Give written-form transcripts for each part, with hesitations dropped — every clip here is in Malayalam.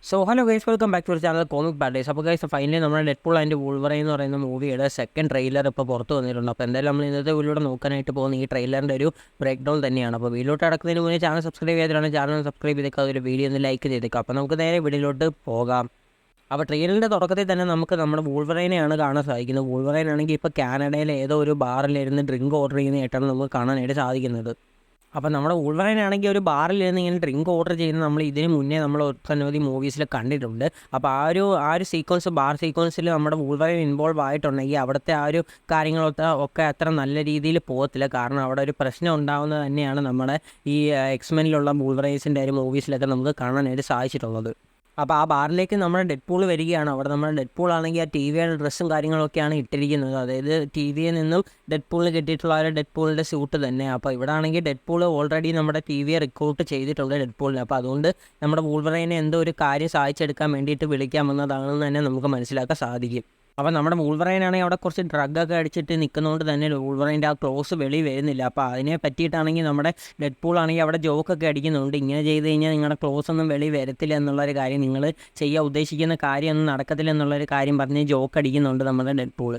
So hello guys, welcome back to channel comic paradise. അപ്പോൾ ഗൈസ്, ഫൈനലി നമ്മുടെ ഡെഡ്പൂൾ ആൻഡ് വൂൾവറൈൻ എന്ന് പറയുന്ന മൂവിയുടെ സെക്കൻഡ് ട്രെയിലർ ഇപ്പോൾ പുറത്ത് വന്നിട്ടുണ്ട്. അപ്പോൾ എന്തായാലും നമ്മൾ ഇന്നത്തെ വീഡിയോയുടെ നോക്കാനായിട്ട് പോകുന്ന ഈ ട്രെയിലറിൻ്റെ ഒരു ബ്രേക്ക് ഡൗൺ തന്നെയാണ്. അപ്പോൾ വീഡിയോട്ട് അടക്കുന്നതിന് മുന്നേ ചാനൽ സബ്സ്ക്രൈബ് ചെയ്തിട്ടാണ് ചാനൽ സബ്സ്ക്രൈബ് ചെയ്തേക്കുക, അതൊരു വീഡിയോ ഒന്ന് ലൈക്ക് ചെയ്തേക്കുക. അപ്പോൾ നമുക്ക് നേരെ വീഡിയോയിലോട്ട് പോകാം. അപ്പോൾ ട്രെയിലറിൻ്റെ തുടക്കത്തിൽ തന്നെ നമുക്ക് നമ്മുടെ വൂൾവറൈനെയാണ് കാണാൻ സാധിക്കുന്നത്. വൂൾവറൈൻ ആണെങ്കിൽ ഇപ്പോൾ കാനഡയിലെ ഏതോ ഒരു ബാറിലിരുന്ന് ഡ്രിങ്ക് ഓർഡർ ചെയ്യുന്നതായിട്ടാണ് നമുക്ക് കാണാനായിട്ട് സാധിക്കുന്നത്. അപ്പോൾ നമ്മുടെ വൂൾവറൈനാണെങ്കിൽ ഒരു ബാറിലിരുന്ന് ഇങ്ങനെ ഡ്രിങ്ക് ഓർഡർ ചെയ്യുന്നത് നമ്മൾ ഇതിന് മുന്നേ നമ്മൾ ഒട്ടനവധി മൂവീസിൽ കണ്ടിട്ടുണ്ട്. അപ്പോൾ ആ ഒരു സീക്വൻസ്, ബാർ സീക്വൻസിൽ നമ്മുടെ വൂൾവറൈൻ ഇൻവോൾവ് ആയിട്ടുണ്ടെങ്കിൽ അവിടുത്തെ ആ ഒരു കാര്യങ്ങളൊക്കെ അത്ര നല്ല രീതിയിൽ പോകത്തില്ല. കാരണം അവിടെ ഒരു പ്രശ്നം ഉണ്ടാകുന്നത് തന്നെയാണ് നമ്മുടെ ഈ എക്സ്മെനിലുള്ള വൂൾവറൈൻസിൻ്റെ ഒരു മൂവീസിലൊക്കെ നമുക്ക് കാണാനായിട്ട് സാധിച്ചിട്ടുള്ളത്. അപ്പോൾ ആ ബാറിലേക്ക് നമ്മുടെ ഡെഡ്പൂൾ വരികയാണ്. അവിടെ നമ്മുടെ ഡെഡ്പൂൾ ആണെങ്കിൽ ആ ടി വിയുടെ ഡ്രസ്സും കാര്യങ്ങളൊക്കെയാണ് ഇട്ടിരിക്കുന്നത്. അതായത് ടി വിയിൽ നിന്നും ഡെഡ്പൂളിന് കിട്ടിയിട്ടുള്ള ആ ഒരു ഡെഡ്പൂളിൻ്റെ സ്യൂട്ട് തന്നെ. അപ്പോൾ ഇവിടെ ആണെങ്കിൽ ഡെഡ്പൂൾ ഓൾറെഡി നമ്മുടെ ടി വിയെ റിക്രൂട്ട് ചെയ്തിട്ടുണ്ട് ഡെഡ്പൂളിന്. അപ്പോൾ അതുകൊണ്ട് നമ്മുടെ വൂൾവറൈനെ എന്തോ ഒരു കാര്യം സാധിച്ചെടുക്കാൻ വേണ്ടിയിട്ട് വിളിക്കാമെന്നതാണെന്ന് തന്നെ നമുക്ക് മനസ്സിലാക്കാൻ സാധിക്കും. അപ്പോൾ നമ്മുടെ വൂൾവറൈനാണെങ്കിൽ അവിടെ കുറച്ച് ഡ്രഗൊക്കെ അടിച്ചിട്ട് നിൽക്കുന്നതുകൊണ്ട് തന്നെ വൂൾവറൈൻ്റെ ആ ക്ലോസ് വെളി വരുന്നില്ല. അപ്പോൾ അതിനെ പറ്റിയിട്ടാണെങ്കിൽ നമ്മുടെ ഡെഡ്പൂൾ ആണെങ്കിൽ അവിടെ ജോക്കൊക്കെ അടിക്കുന്നുണ്ട്. ഇങ്ങനെ ചെയ്ത് കഴിഞ്ഞാൽ നിങ്ങളുടെ ക്ലോസ് ഒന്നും വെളി വരത്തില്ല എന്നുള്ളൊരു കാര്യം, നിങ്ങൾ ചെയ്യാൻ ഉദ്ദേശിക്കുന്ന കാര്യമൊന്നും നടക്കത്തില്ല എന്നുള്ളൊരു കാര്യം പറഞ്ഞ് ജോക്ക് അടിക്കുന്നുണ്ട് നമ്മുടെ ഡെഡ്പൂൾ.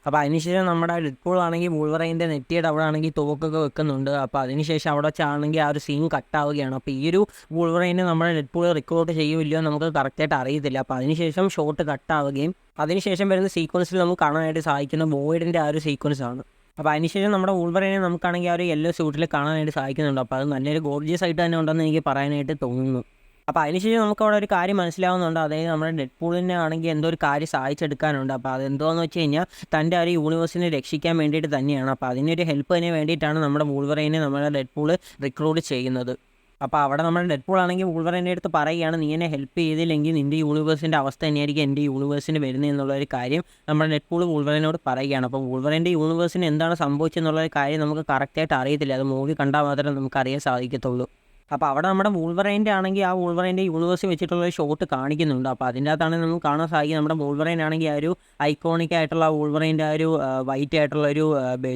അപ്പോൾ അതിനുശേഷം നമ്മുടെ ഡെഡ്പൂൾ ആണെങ്കിൽ വൂൾവറൈൻ്റെ നെറ്റിയുടെ അവിടെ ആണെങ്കിൽ തോക്കൊക്കെ വെക്കുന്നുണ്ട്. അപ്പോൾ അതിനുശേഷം അവിടെ വെച്ചാണെങ്കിൽ ആ ഒരു സീൻ കട്ടാവുകയാണ്. അപ്പോൾ ഈ ഒരു വൂൾവറൈനെ നമ്മുടെ ഡെഡ്പൂൾ റിക്രൂട്ട് ചെയ്യുമില്ലയോ നമുക്ക് കറക്റ്റായിട്ട് അറിയത്തില്ല. അപ്പോൾ അതിനുശേഷം ഷോട്ട് കട്ടാവുകയും അതിനുശേഷം വരുന്ന സീക്വൻസിൽ നമുക്ക് കാണാനായിട്ട് സാധിക്കുന്ന വോയിഡിൻ്റെ ആ ഒരു സീക്വൻസ് ആണ്. അപ്പോൾ അതിനുശേഷം നമ്മുടെ വൂൾവറൈനെ നമുക്കാണെങ്കിൽ ആ ഒരു യെല്ലോ സ്യൂട്ടിൽ കാണാനായിട്ട് സാധിക്കുന്നുണ്ട്. അപ്പോൾ അത് നല്ലൊരു ഗോർജിയസ് ആയിട്ട് തന്നെ ഉണ്ടെന്ന് എനിക്ക് പറയാനായിട്ട് തോന്നുന്നു. അപ്പോൾ അതിനുശേഷം നമുക്ക് അവിടെ ഒരു കാര്യം മനസ്സിലാവുന്നുണ്ട്. അതായത് നമ്മുടെ ഡെഡ്പൂളിനെ ആണെങ്കിൽ എന്തോ ഒരു കാര്യം സാധിച്ചെടുക്കാനുണ്ട്. അപ്പോൾ അതെന്തോന്ന് വെച്ച് കഴിഞ്ഞാൽ തൻ്റെ ആ ഒരു യൂണിവേഴ്സിനെ രക്ഷിക്കാൻ വേണ്ടിയിട്ട് തന്നെയാണ്. അപ്പോൾ അതിനൊരു ഹെൽപ്പിന് വേണ്ടിയിട്ടാണ് നമ്മുടെ വൂൾവറൈനെ നമ്മുടെ ഡെഡ്പൂൾ റിക്രൂട്ട് ചെയ്യുന്നത്. അപ്പോൾ അവിടെ നമ്മുടെ ഡെഡ്പൂൾ ആണെങ്കിൽ വൂൾവറൈൻ്റെ അടുത്ത് പറയുകയാണ്, നീ എന്നെ ഹെൽപ്പ് ചെയ്തില്ലെങ്കിൽ നിൻ്റെ യൂണിവേഴ്സിൻ്റെ അവസ്ഥ തന്നെയായിരിക്കും എൻ്റെ യൂണിവേഴ്സിന് വരുന്നത് എന്നുള്ളൊരു കാര്യം നമ്മുടെ ഡെഡ്പൂൾ വൂൾവറൈനോട് പറയുകയാണ്. അപ്പോൾ വൂൾവറൈൻ്റെ യൂണിവേഴ്സിന് എന്താണ് സംഭവിച്ചെന്നുള്ളൊരു കാര്യം നമുക്ക് കറക്റ്റായിട്ട് അറിയത്തില്ല. അത് മൂവി കണ്ടാൽ മാത്രമേ നമുക്ക് അറിയാൻ സാധിക്കത്തുള്ളൂ. അപ്പോൾ അവിടെ നമ്മുടെ വൂൾവറൈൻ്റെ ആണെങ്കിൽ ആ വൂൾവറൈൻ്റെ യൂണിവേഴ്സ് വെച്ചിട്ടുള്ള ഷോട്ട് കാണിക്കുന്നുണ്ട്. അപ്പോൾ അതിൻ്റെ അകത്താണ് നമുക്ക് കാണാൻ സാധിക്കും നമ്മുടെ വൂൾവറൈൻ ആണെങ്കിൽ ആ ഒരു ഐക്കോണിക് ആയിട്ടുള്ള വൂൾവറൈൻ്റെ ആ ഒരു വൈറ്റ് ആയിട്ടുള്ള ഒരു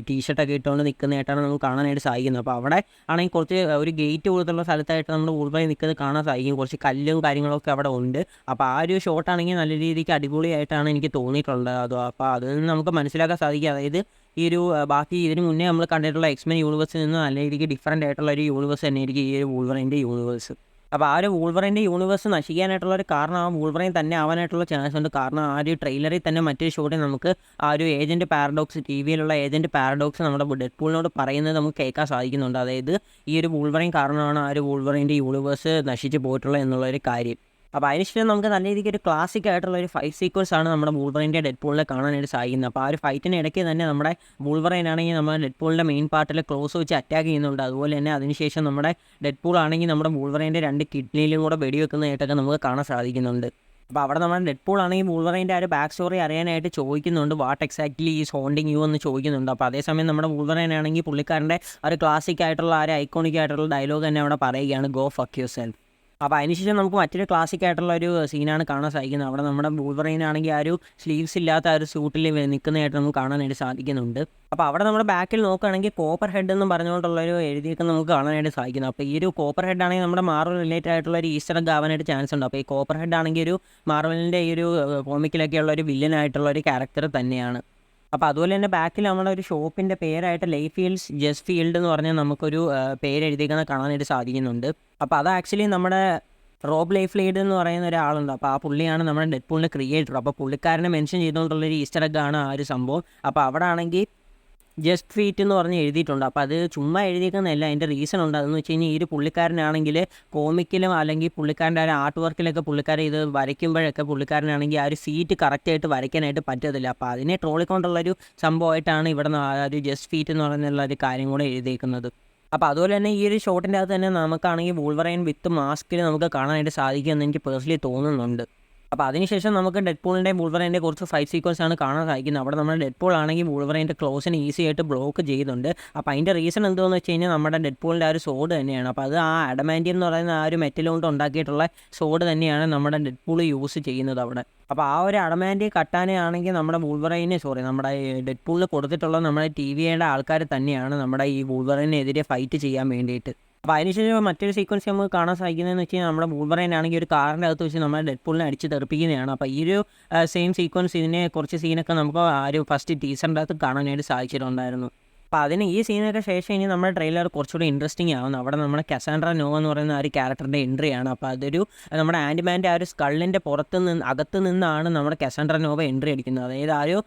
ടീഷർട്ടൊക്കെ ഇട്ടുകൊണ്ട് നിൽക്കുന്നതായിട്ടാണ് നമുക്ക് കാണാനായിട്ട് സാധിക്കുന്നത്. അപ്പോൾ അവിടെ ആണെങ്കിൽ കുറച്ച് ഒരു ഗേറ്റ് കൊടുത്തുള്ള സ്ഥലത്തായിട്ട് നമ്മുടെ വൂൾവറൈൻ നിൽക്കുന്നത് കാണാൻ സാധിക്കും. കുറച്ച് കല്ലും കാര്യങ്ങളൊക്കെ അവിടെ ഉണ്ട്. അപ്പോൾ ആ ഒരു ഷോട്ടാണെങ്കിൽ നല്ല രീതിക്ക് അടിപൊളിയായിട്ടാണ് എനിക്ക് തോന്നിയിട്ടുള്ളത്. അപ്പോൾ അതിൽ നിന്ന് നമുക്ക് മനസ്സിലാക്കാൻ സാധിക്കും, അതായത് ഈ ഒരു ബാക്കി ഇതിന് മുന്നേ നമ്മൾ കണ്ടിട്ടുള്ള എക്സ്മെൻ യൂണിവേഴ്സിൽ നിന്ന് നല്ല രീതിക്ക് ഡിഫറൻ്റ് ആയിട്ടുള്ള ഒരു യൂണിവേഴ്സ് തന്നെയായിരിക്കും ഈ ഒരു വൂൾവറൈൻ്റെ യൂണിവേഴ്സ്. അപ്പോൾ ആ ഒരു വൂൾവറൈൻ്റെ യൂണിവേഴ്സ് നശിക്കാനായിട്ടുള്ള ഒരു കാരണം ആ വൂൾവറൈൻ തന്നെ ആവാനായിട്ടുള്ള ചാൻസ് ഉണ്ട്. കാരണം ആ ഒരു ട്രെയിലറിൽ തന്നെ മറ്റൊരു ഷോട്ടിൽ നമുക്ക് ആ ഒരു ഏജൻറ്റ് പാരഡോക്സ്, ടി വിയിലുള്ള ഏജൻറ്റ് പാരഡോക്സ് നമ്മുടെ ഡെഡ്പൂളിനോട് പറയുന്നത് നമുക്ക് കേൾക്കാൻ സാധിക്കുന്നുണ്ട്. അതായത് ഈ ഒരു വൂൾവറൈൻ കാരണമാണ് ആ ഒരു വൂൾവറൈൻ്റെ യൂണിവേഴ്സ് നശിച്ച് പോയിട്ടുള്ളത് എന്നുള്ളൊരു കാര്യം. അപ്പോൾ അതിനുശേഷം നമുക്ക് നല്ല രീതിക്ക് ഒരു ക്ലാസിക് ആയിട്ടുള്ള ഒരു ഫൈറ്റ് സീക്വൻസ് ആണ് നമ്മുടെ വൂൾവറൈൻ്റെ ഡെഡ്പൂളിനെ കാണാനായിട്ട് സാധിക്കുന്നത്. അപ്പോൾ ആ ഒരു ഫൈറ്റിന് ഇടയ്ക്ക് തന്നെ നമ്മുടെ വൂൾവറൈൻ ആണെങ്കിൽ നമ്മുടെ ഡെഡ്പൂളിൻ്റെ മെയിൻ പാർട്ടിൽ ക്ലോസ് വെച്ച് അറ്റാക്ക് ചെയ്യുന്നുണ്ട്. അതുപോലെ തന്നെ അതിനുശേഷം നമ്മുടെ ഡെഡ്പൂൾ ആണെങ്കിൽ നമ്മുടെ വൂൾവറൈൻ്റെ 2 കിഡ്നിയിലും കൂടെ വെടിവെക്കുന്നതായിട്ടൊക്കെ നമുക്ക് കാണാൻ സാധിക്കുന്നുണ്ട്. അപ്പോൾ അവിടെ നമ്മുടെ ഡെഡ്പൂൾ ആണെങ്കിൽ വൂൾവറൈൻ്റെ ആ ഒരു ബാക്ക് സ്റ്റോറി അറിയാനായിട്ട് ചോദിക്കുന്നുണ്ട്, what exactly is haunting you എന്ന് ചോദിക്കുന്നുണ്ട്. അപ്പോൾ അതേസമയം നമ്മുടെ വൂൾവറൈൻ ആണെങ്കിൽ പുള്ളിക്കാരൻ്റെ ആ ഒരു ക്ലാസിക് ആയിട്ടുള്ള ആ ഒരു ഐക്കോണിക് ആയിട്ടുള്ള ഡയലോഗ് തന്നെ അവിടെ പറയുകയാണ്, ഗോ ഫക്ക് യുവർ സെൽഫ്. അപ്പോൾ അതിനുശേഷം നമുക്ക് മറ്റൊരു ക്ലാസിക് ആയിട്ടുള്ള ഒരു സീനാണ് കാണാൻ സാധിക്കുന്നത്. അവിടെ നമ്മുടെ വൂൾവറൈൻ ആണെങ്കിൽ ആ ഒരു സ്ലീവ്സ് ഇല്ലാത്ത ആ ഒരു സൂട്ടിൽ നിൽക്കുന്നതായിട്ട് നമുക്ക് കാണാനായിട്ട് സാധിക്കുന്നുണ്ട്. അപ്പോൾ അവിടെ നമ്മുടെ ബാക്കിൽ നോക്കുകയാണെങ്കിൽ കോപ്പർ ഹെഡ് എന്ന് പറഞ്ഞുകൊണ്ടുള്ളൊരു എഴുതിയൊക്കെ നമുക്ക് കാണാനായിട്ട് സാധിക്കുന്നു. അപ്പോൾ ഈ ഒരു കോപ്പർ ഹെഡ് ആണെങ്കിൽ നമ്മുടെ മാർവൽ റിലേറ്റഡ് ആയിട്ടുള്ള ഒരു ഈസ്റ്റർ എഗ് ആവാനായിട്ട് ചാൻസ് ഉണ്ട്. അപ്പോൾ ഈ കോപ്പർ ഹെഡ് ആണെങ്കിൽ ഒരു മാർവലിൻ്റെ ഈ ഒരു കോമിക്കിലൊക്കെയുള്ള ഒരു വില്ലനായിട്ടുള്ള ഒരു ക്യാരക്ടർ തന്നെയാണ്. അപ്പോൾ അതുപോലെ തന്നെ ബാക്കിൽ നമ്മുടെ ഒരു ഷോപ്പിൻ്റെ പേരായിട്ട് ലൈഫ് ഫീൽഡ്സ് ജസ്റ്റ് ഫീൽഡ് എന്ന് പറഞ്ഞാൽ നമുക്കൊരു പേര് എഴുതിയിരിക്കുന്നത് കാണാനായിട്ട് സാധിക്കുന്നുണ്ട്. അപ്പോൾ അത് ആക്ച്വലി നമ്മുടെ റോബ് ലൈഫ് ലീഡ് എന്ന് പറയുന്ന ഒരാളുണ്ട്. അപ്പോൾ ആ പുള്ളിയാണ് നമ്മുടെ ഡെഡ്പൂളിൻ്റെ ക്രിയേറ്റർ. അപ്പോൾ പുള്ളിക്കാരനെ മെൻഷൻ ചെയ്തുകൊണ്ടുള്ളൊരു ഈസ്റ്റർ എഗ് ആണ് ആ ഒരു സംഭവം. അപ്പോൾ അവിടെ ആണെങ്കിൽ ജസ്റ്റ് ഫീറ്റ് എന്ന് പറഞ്ഞ് എഴുതിയിട്ടുണ്ട്. അപ്പോൾ അത് ചുമ്മാ എഴുതിയിരിക്കുന്നതല്ല, അതിൻ്റെ റീസൺ ഉണ്ട്. അതെന്ന് വെച്ച് കഴിഞ്ഞാൽ ഈ ഒരു പുള്ളിക്കാരനാണെങ്കിൽ കോമിക്കിലും അല്ലെങ്കിൽ പുള്ളിക്കാരൻ്റെ ആ ഒരു ആർട്ട് വർക്കിലൊക്കെ പുള്ളിക്കാരൻ ഇത് വരയ്ക്കുമ്പോഴൊക്കെ പുള്ളിക്കാരനാണെങ്കിൽ ആ ഒരു ഫീറ്റ് കറക്റ്റായിട്ട് വരയ്ക്കാനായിട്ട് പറ്റത്തില്ല. അപ്പോൾ അതിനെ ട്രോളിക്കൊണ്ടുള്ളൊരു സംഭവമായിട്ടാണ് ഇവിടെ ആ ഒരു ജസ്റ്റ് ഫീറ്റ് എന്ന് പറയുന്നുള്ള ഒരു കാര്യം കൂടെ എഴുതിയിരിക്കുന്നത്. അപ്പോൾ അതുപോലെ തന്നെ ഈ ഒരു ഷോട്ടിൻ്റെ അകത്ത് തന്നെ നമുക്കാണെങ്കിൽ വൂൾവറൈൻ വിത്ത് മാസ്കിൽ നമുക്ക് കാണാനായിട്ട് സാധിക്കുമെന്ന് എനിക്ക് പേഴ്സണലി തോന്നുന്നുണ്ട്. അപ്പോൾ അതിനുശേഷം നമുക്ക് ഡെഡ്പൂളിൻ്റെ വൂൾവറൈൻ്റെ കുറച്ച് ഫൈറ്റ് സീക്വൻസ് ആണ് കാണാൻ സാധിക്കുന്നത്. അവിടെ നമ്മുടെ ഡെഡ്പൂൾ ആണെങ്കിൽ വൂൾവറൈൻ്റെ ക്ലോസിന് ഈസി ആയിട്ട് ബ്ലോക്ക് ചെയ്യുന്നുണ്ട്. അപ്പോൾ അതിൻ്റെ റീസൺ എന്താണെന്ന് വെച്ച് കഴിഞ്ഞാൽ നമ്മുടെ ഡെഡ്പൂളിൻ്റെ ആ ഒരു സോഡ് തന്നെയാണ്. അപ്പോൾ അത് ആ അഡമാൻറ്റിയം എന്ന് പറയുന്ന ആ ഒരു മെറ്റൽ കൊണ്ട് ഉണ്ടാക്കിയിട്ടുള്ള സോഡ് തന്നെയാണ് നമ്മുടെ ഡെഡ്പൂൾ യൂസ് ചെയ്യുന്നത് അവിടെ. അപ്പോൾ ആ ഒരു അഡമാൻറ്റിയം കട്ടാനെ ആണെങ്കിൽ നമ്മുടെ നമ്മുടെ ഡെഡ്പൂളിൽ കൊടുത്തിട്ടുള്ള നമ്മുടെ ടി വിയുടെ ആൾക്കാർ തന്നെയാണ് നമ്മുടെ ഈ വൂൾവറൈനെതിരെ ഫൈറ്റ് ചെയ്യാൻ വേണ്ടിയിട്ട്. അപ്പോൾ അതിനുശേഷം മറ്റൊരു സീക്വൻസ് നമുക്ക് കാണാൻ സാധിക്കുന്നതെന്ന് വെച്ച് കഴിഞ്ഞാൽ നമ്മുടെ വൂൾവറൈൻ ആണെങ്കിൽ ഒരു കാറിൻ്റെ അകത്ത് വെച്ച് നമ്മുടെ ഡെഡ്പൂളിനെ അടിച്ച് തെറിപ്പിക്കുന്നതാണ്. അപ്പോൾ ഈ ഒരു സെയിം സീക്വൻസ് ഇതിനെ കുറച്ച് സീനൊക്കെ നമുക്ക് ആ ഒരു ഫസ്റ്റ് ടീസറിൻ്റെ അകത്ത് കാണാനായിട്ട് സാധിച്ചിട്ടുണ്ടായിരുന്നു. അപ്പോൾ അതിന് ഈ സീനൊക്കെ ശേഷം ഇനി നമ്മുടെ ട്രെയിലർ കുറച്ചുകൂടി ഇൻട്രസ്റ്റിംഗ് ആവുന്നു. അവിടെ നമ്മുടെ കസാൻഡ്ര നോവ എന്ന് പറയുന്ന ആ ഒരു ക്യാരക്ടറിൻ്റെ എൻട്രിയാണ്. അപ്പോൾ അതൊരു നമ്മുടെ ആൻറ്റിമാൻ്റെ ആ ഒരു സ്കള്ളിൻ്റെ അകത്ത് നിന്നാണ് നമ്മുടെ കസാൻഡ്ര നോവ എൻട്രി അടിക്കുന്നത്. അതായത് ആ ഒരു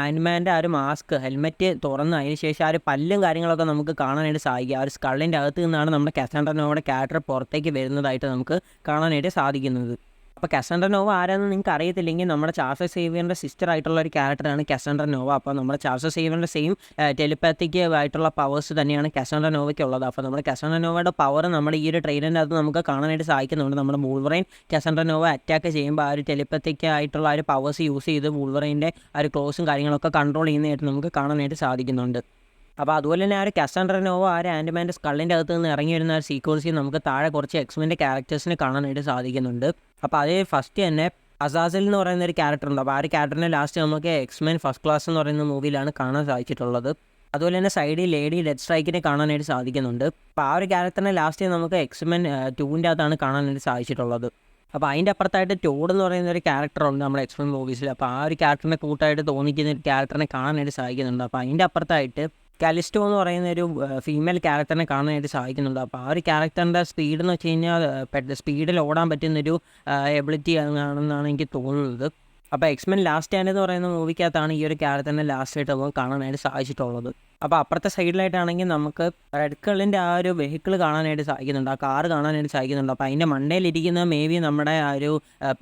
ആൻറ്റിമാൻ്റെ ആ ഒരു മാസ്ക് ഹെൽമെറ്റ് തുറന്ന് അതിന് ശേഷം ആ ഒരു പല്ലും കാര്യങ്ങളൊക്കെ നമുക്ക് കാണാനായിട്ട് സാധിക്കും. ആ ഒരു സ്കള്ളിൻ്റെ അകത്ത് നിന്നാണ് നമ്മുടെ കസാൻഡ്ര നോവയുടെ ക്യാരക്ടർ പുറത്തേക്ക് വരുന്നതായിട്ട് നമുക്ക് കാണാനായിട്ട് സാധിക്കുന്നത്. അപ്പോൾ കസാൻഡ്ര നോവ ആരാണെന്ന് നിങ്ങൾക്ക് അറിയത്തില്ലെങ്കിൽ നമ്മുടെ ചാൾസ് സേവിയറിൻ്റെ സിസ്റ്റർ ആയിട്ടുള്ള ഒരു ക്യാരക്ടറാണ് കസാൻഡ്ര നോവ. അപ്പോൾ നമ്മുടെ ചാൾസ് സേവിയറിൻ്റെ സെയിം ടെലിപ്പാത്തിക് ആയിട്ടുള്ള പവേഴ്സ് തന്നെയാണ് കസാൻഡ്ര നോവയ്ക്കുള്ളത്. അപ്പോൾ നമ്മുടെ കസാൻഡ്ര നോവയുടെ പവർ നമ്മുടെ ഈ ഒരു ട്രെയിലറിൻ്റെ അത് നമുക്ക് കാണാനായിട്ട് സാധിക്കുന്നുണ്ട്. നമ്മുടെ വൂൾവറൈൻ കസാൻഡ്ര നോവ അറ്റാക്ക് ചെയ്യുമ്പോൾ ആ ഒരു ടെലിപ്പാത്തിക് ആയിട്ടുള്ള ആ ഒരു പവേഴ്സ് യൂസ് ചെയ്ത് വൂൾവറൈൻ്റെ ആ ഒരു ക്ലോസും കാര്യങ്ങളൊക്കെ കൺട്രോൾ ചെയ്യുന്നതായിട്ട് നമുക്ക് കാണാനായിട്ട് സാധിക്കുന്നുണ്ട്. അപ്പോൾ അതുപോലെ തന്നെ ആ ഒരു കസാൻഡ്ര നോവ ആ ഒരു ആൻറ്റിമാൻ്റെ സ്കള്ളിൻ്റെ അകത്ത് നിന്ന് ഇറങ്ങി വരുന്ന ആ ഒരു സീക്വൻസിൽ നമുക്ക് താഴെ കുറച്ച് എക്സ്മെൻ്റെ ക്യാരക്ടേഴ്സിനെ കാണാനായിട്ട് സാധിക്കുന്നുണ്ട്. അപ്പോൾ അത് ഫസ്റ്റ് തന്നെ അസാസൽ എന്ന് പറയുന്ന ഒരു ക്യാരക്ടർ ഉണ്ട്. അപ്പോൾ ആ ഒരു ക്യാരക്ടറിനെ ലാസ്റ്റ് നമുക്ക് എക്സ്മെൻ ഫസ്റ്റ് ക്ലാസ് എന്ന് പറയുന്ന മൂവിയിലാണ് കാണാൻ സാധിച്ചിട്ടുള്ളത്. അതുപോലെ തന്നെ സൈഡിൽ ലേഡി ഡെഡ് സ്ട്രൈക്കിനെ കാണാനായിട്ട് സാധിക്കുന്നുണ്ട്. അപ്പോൾ ആ ഒരു ക്യാരക്ടറിനെ ലാസ്റ്റ് നമുക്ക് എക്സ്മെൻ 2ൻ്റെ അകത്താണ് കാണാനായിട്ട് സാധിച്ചിട്ടുള്ളത്. അപ്പോൾ അതിൻ്റെ അപ്പുറത്തായിട്ട് ടോഡ് എന്ന് പറയുന്ന ഒരു ക്യാരക്ടറുണ്ട് നമ്മുടെ എക്സ്മെൻ മൂവീസിൽ. അപ്പോൾ ആ ഒരു ക്യാരക്ടറിനെ കൂട്ടായിട്ട് തോന്നിക്കുന്ന ഒരു ക്യാരക്ടറിനെ കാണാനായിട്ട് സാധിക്കുന്നുണ്ട്. അപ്പോൾ അതിൻ്റെ അപ്പുറത്തായിട്ട് കാലിസ്റ്റോ എന്ന് പറയുന്ന ഒരു ഫീമെയിൽ ക്യാരക്ടറിനെ കാണാനായിട്ട് സാധിക്കുന്നുണ്ട്. അപ്പോൾ ആ ഒരു ക്യാരക്ടറിൻ്റെ സ്പീഡ് എന്ന് വെച്ച് കഴിഞ്ഞാൽ സ്പീഡിൽ ഓടാൻ പറ്റുന്നൊരു എബിലിറ്റി ആണെന്നാണ് എനിക്ക് തോന്നുന്നത്. അപ്പോൾ എക്സ്മെൻ ലാസ്റ്റ് സ്റ്റാൻഡ് എന്ന് പറയുന്ന മൂവിക്കകത്താണ് ഈ ഒരു ക്യാരക്ടറിനെ ലാസ്റ്റായിട്ട് നമുക്ക് കാണാനായിട്ട് സാധിച്ചിട്ടുള്ളത്. അപ്പോൾ അപ്പുറത്തെ സൈഡിലായിട്ടാണെങ്കിൽ നമുക്ക് റെഡ് കളറിൻ്റെ ആ ഒരു വെഹിക്കിൾ കാണാനായിട്ട് സാധിക്കുന്നുണ്ട്, ആ കാറ് കാണാനായിട്ട് സാധിക്കുന്നുണ്ട്. അപ്പോൾ അതിൻ്റെ മണ്ടയിലിരിക്കുന്ന മേ ബി നമ്മുടെ ആ ഒരു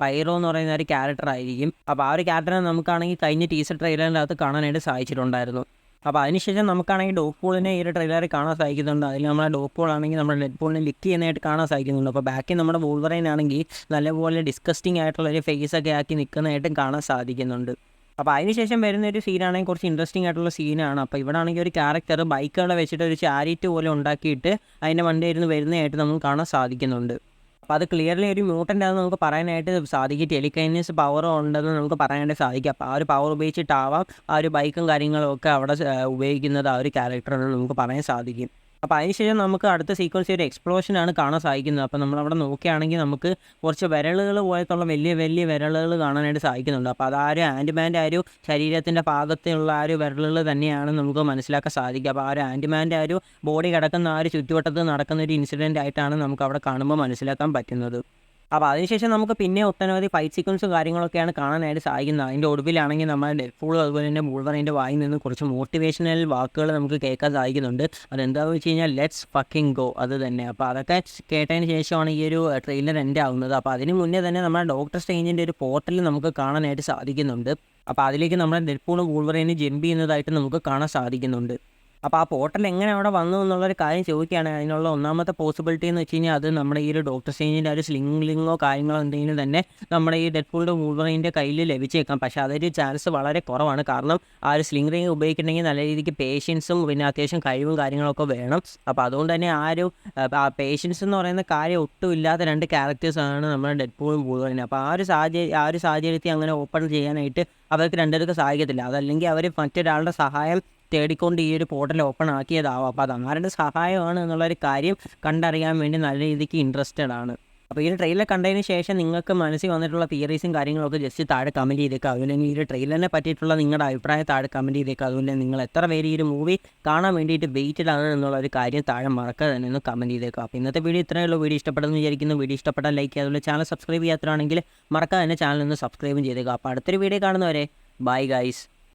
പൈറോ എന്ന് പറയുന്ന ഒരു ക്യാരക്ടർ ആയിരിക്കും. അപ്പോൾ ആ ഒരു ക്യാരക്ടറിനെ നമുക്കാണെങ്കിൽ കഴിഞ്ഞ ടീസർ ട്രെയിലറിൻ്റെ അകത്ത് കാണാനായിട്ട് സാധിച്ചിട്ടുണ്ടായിരുന്നു. അപ്പോൾ അതിനുശേഷം നമുക്കാണെങ്കിൽ ഡോഗ്പൂളിനെ ഈ ഒരു ട്രെയിലറിൽ കാണാൻ സാധിക്കുന്നുണ്ട്. അതിൽ നമ്മുടെ ഡോഗ്പൂൾ ആണെങ്കിൽ നമ്മുടെ ഡെഡ്പൂളിനെ ലിക്ക് ചെയ്യുന്നതായിട്ട് കാണാൻ സാധിക്കുന്നുണ്ട്. അപ്പോൾ ബാക്കി നമ്മുടെ വൂൾവറൈൻ ആണെങ്കിൽ നല്ലപോലെ ഡിസ്കസ്റ്റിംഗ് ആയിട്ടുള്ളൊരു ഫേസൊക്കെ ആക്കി നിൽക്കുന്നതായിട്ടും കാണാൻ സാധിക്കുന്നുണ്ട്. അപ്പോൾ അതിനുശേഷം വരുന്നൊരു സീനാണെങ്കിൽ കുറച്ച് ഇൻട്രസ്റ്റിംഗ് ആയിട്ടുള്ള സീനാണ്. അപ്പോൾ ഇവിടെ ആണെങ്കിൽ ഒരു ക്യാരക്ടർ ബൈക്കുകളെ വെച്ചിട്ട് ഒരു ചാരിറ്റ് പോലെ ഉണ്ടാക്കിയിട്ട് അതിൻ്റെ വണ്ടിയിരുന്ന് വരുന്നതായിട്ട് നമുക്ക് കാണാൻ സാധിക്കുന്നുണ്ട്. അപ്പോൾ അത് ക്ലിയർലി ഒരു മ്യൂട്ടൻ്റ് ആണെന്ന് നമുക്ക് പറയാനായിട്ട് സാധിക്കും. ടെലികൈനസ് പവർ ഉണ്ടെന്ന് നമുക്ക് പറയാനായിട്ട് സാധിക്കും. അപ്പോൾ ആ ഒരു പവർ ഉപയോഗിച്ചിട്ടാവാം ആ ഒരു ബൈക്കും കാര്യങ്ങളും ഒക്കെ അവിടെ ഉപയോഗിക്കുന്നത് ആ ഒരു ക്യാരക്ടറെന്ന് നമുക്ക് പറയാൻ സാധിക്കും. അപ്പോൾ അതിനുശേഷം നമുക്ക് അടുത്ത സീക്വൻസ് ഒരു എക്സ്പ്ലോഷനാണ് കാണാൻ സാധിക്കുന്നത്. അപ്പോൾ നമ്മളവിടെ നോക്കുകയാണെങ്കിൽ നമുക്ക് കുറച്ച് വിരലുകൾ പോലത്തുള്ള വലിയ വലിയ വിരലുകൾ കാണാനായിട്ട് സാധിക്കുന്നുണ്ട്. അപ്പോൾ അത് ആ ഒരു ആൻറ്റിമാൻ്റെ ആ ഒരു ശരീരത്തിൻ്റെ ഭാഗത്തുള്ള ആ ഒരു വിരലുകൾ തന്നെയാണ് നമുക്ക് മനസ്സിലാക്കാൻ സാധിക്കുക. അപ്പോൾ ആ ഒരു ആൻറ്റിമാൻ്റെ ആ ഒരു ബോഡി കിടക്കുന്ന ആ ഒരു ചുറ്റുവട്ടത്ത് നടക്കുന്ന ഒരു ഇൻസിഡൻ്റ് ആയിട്ടാണ് നമുക്ക് അവിടെ കാണുമ്പോൾ മനസ്സിലാക്കാൻ പറ്റുന്നത്. അപ്പോൾ അതിനുശേഷം നമുക്ക് പിന്നെ ഒട്ടനവധി ഫൈറ്റ് സീക്വൻസും കാര്യങ്ങളൊക്കെയാണ് കാണാനായിട്ട് സാധിക്കുന്നത്. അതിൻ്റെ ഒടുവിലാണെങ്കിൽ നമ്മുടെ ഡെഡ്പൂളും അതുപോലെ തന്നെ വൂൾവറൈൻ്റെ വായിൽ നിന്ന് കുറച്ച് മോട്ടിവേഷണൽ വാക്കുകൾ നമുക്ക് കേൾക്കാൻ സാധിക്കുന്നുണ്ട്. അതെന്താണെന്ന് വെച്ച് കഴിഞ്ഞാൽ ലെറ്റ്സ് ഫക്കിംഗ് ഗോ, അത് തന്നെ. അപ്പോൾ അതൊക്കെ കേട്ടതിന് ശേഷമാണ് ഈ ഒരു ട്രെയിലർ എൻഡ് ആവുന്നത്. അപ്പോൾ അതിന് മുന്നേ തന്നെ നമ്മുടെ ഡോക്ടർ സ്ട്രേഞ്ചിൻ്റെ ഒരു പോർട്ടൽ നമുക്ക് കാണാനായിട്ട് സാധിക്കുന്നുണ്ട്. അപ്പോൾ അതിലേക്ക് നമ്മുടെ ഡെഡ്പൂളും വൂൾവറൈനും ജമ്പ് ചെയ്യുന്നതായിട്ട് നമുക്ക് കാണാൻ സാധിക്കുന്നുണ്ട്. അപ്പോൾ ആ പോർട്ടൽ എങ്ങനെ അവിടെ വന്നു എന്നുള്ളൊരു കാര്യം ചോദിക്കുകയാണെങ്കിൽ അതിനുള്ള ഒന്നാമത്തെ പോസിബിലിറ്റി എന്ന് വെച്ച് കഴിഞ്ഞാൽ അത് നമ്മുടെ ഈ ഒരു ഡോക്ടർ സ്ട്രേഞ്ചിൻ്റെ ഒരു സ്ലിംഗോ കാര്യങ്ങളോ എന്തെങ്കിലും തന്നെ നമ്മുടെ ഈ ഡെഡ്പൂളിൻ്റെ വൂൾവറൈൻ്റെ കയ്യിൽ ലഭിച്ചേക്കാം. പക്ഷേ അതൊരു ചാൻസ് വളരെ കുറവാണ്. കാരണം ആ ഒരു സ്ലിംഗ് റിംഗ് ഉപയോഗിക്കണമെങ്കിൽ നല്ല രീതിക്ക് പേഷ്യൻസും പിന്നെ അത്യാവശ്യം കഴിവും കാര്യങ്ങളൊക്കെ വേണം. അപ്പോൾ അതുകൊണ്ട് തന്നെ ആ ഒരു പേഷ്യൻസ് എന്ന് പറയുന്ന കാര്യം ഒട്ടും ഇല്ലാത്ത രണ്ട് ക്യാരക്ടേഴ്സാണ് നമ്മുടെ ഡെഡ്പൂളും വൂൾവറൈനും. അപ്പോൾ ആ ഒരു സാഹചര്യത്തിൽ അങ്ങനെ ഓപ്പൺ ചെയ്യാനായിട്ട് അവർക്ക് രണ്ടുപേർക്ക് സാധിക്കത്തില്ല. അതല്ലെങ്കിൽ അവർ മറ്റൊരാളുടെ സഹായം തേടിക്കൊണ്ട് ഈ ഒരു പോർട്ടൽ ഓപ്പൺ ആക്കിയതാവാം. അപ്പോൾ അത് ആരുടെ സഹായമാണ് എന്നുള്ളൊരു കാര്യം കണ്ടറിയാൻ വേണ്ടി നല്ല രീതിക്ക് ഇൻട്രസ്റ്റഡ് ആണ്. അപ്പോൾ ഈ ഒരു ട്രെയിലർ കണ്ടതിന് ശേഷം നിങ്ങൾക്ക് മനസ്സിൽ വന്നിട്ടുള്ള തിയറീസും കാര്യങ്ങളൊക്കെ ജസ്റ്റ് താഴെ കമൻറ്റ് ചെയ്തേക്കുക. അതുപോലെ തന്നെ ഈ ഒരു ട്രെയിലറിനെ പറ്റിയിട്ടുള്ള നിങ്ങളുടെ അഭിപ്രായം താഴെ കമൻറ്റ് ചെയ്തേക്കുക. അതുപോലെ നിങ്ങൾ എത്ര പേര് ഈ ഒരു മൂവി കാണാൻ വേണ്ടിയിട്ട് വെയിറ്റഡ് ആണ് എന്നുള്ളൊരു കാര്യം താഴെ മറക്കാതെ തന്നെ ഒന്ന് കമൻറ്റ് ചെയ്തേക്കുക. അപ്പോൾ ഇന്നത്തെ വീഡിയോ ഇത്രയേ ഉള്ളൂ. വീഡിയോ ഇഷ്ടപ്പെടുന്നു വിചാരിക്കുന്നു. വീഡിയോ ഇഷ്ടപ്പെട്ടാൽ ലൈക്ക് ചെയ്യുക. അതുപോലെ ചാനൽ സബ്സ്ക്രൈബ് ചെയ്യാത്തതാണെങ്കിൽ മറക്കാതെ തന്നെ ചാനൽ ഒന്ന് സബ്സ്ക്രൈബും ചെയ്തേക്കുക. അപ്പോൾ അടുത്തൊരു വീഡിയോ കാണുന്നവരെ ബൈ ഗൈസ്.